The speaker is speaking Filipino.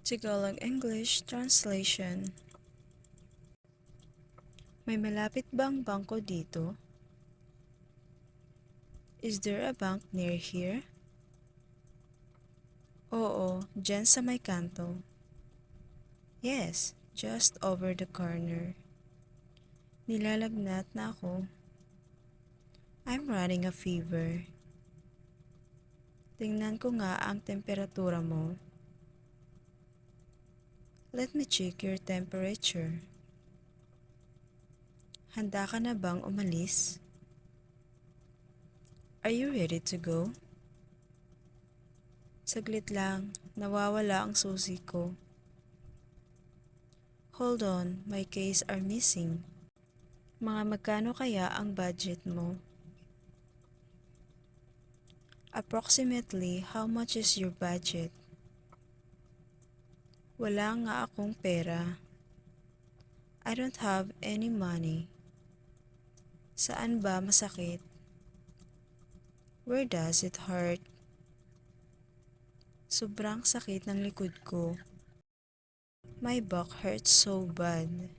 Tagalog English Translation. May malapit bang bangko dito? Is there a bank near here? Oo, dyan sa may kanto. Yes, just over the corner. Nilalagnat na ako. I'm running a fever. Tingnan ko nga ang temperatura mo. Let me check your temperature. Handa ka na bang umalis? Are you ready to go? Saglit lang, nawawala ang susi ko. Hold on, my keys are missing. Mga magkano kaya ang budget mo? Approximately, how much is your budget? Wala nga akong pera. I don't have any money. Saan ba masakit? Where does it hurt? Sobrang sakit ng likod ko. My back hurts so bad.